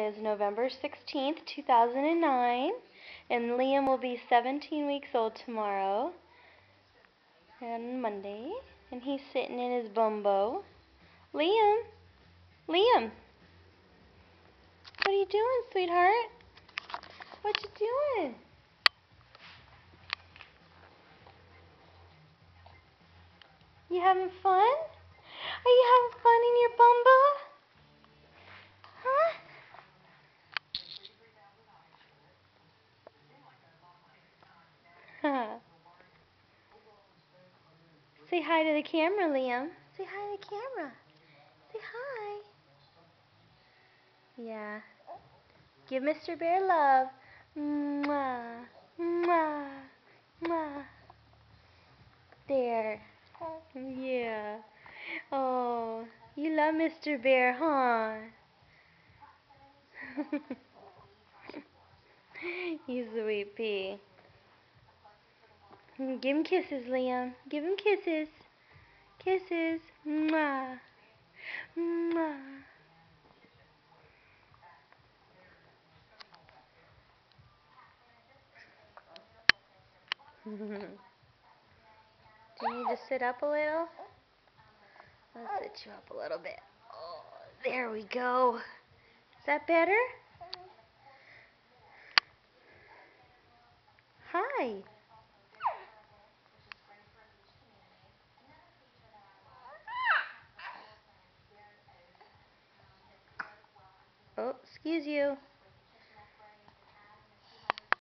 is November 16th, 2009, and Liam will be 17 weeks old tomorrow, on Monday, and he's sitting in his bumbo. Liam! Liam! What are you doing, sweetheart? What you doing? You having fun? Are you having fun in your bumbo? Huh? Huh. Say hi to the camera, Liam. Say hi to the camera. Say hi. Yeah. Give Mr. Bear love. Mwah. Mwah. Mwah. There. Yeah. Oh, you love Mr. Bear, huh? You sweet pea. Give him kisses, Liam. Give him kisses. Kisses. Mwah. Mwah. Do you need to sit up a little? Let's sit you up a little bit. Oh, there we go. Is that better? Hi. Oh, excuse you.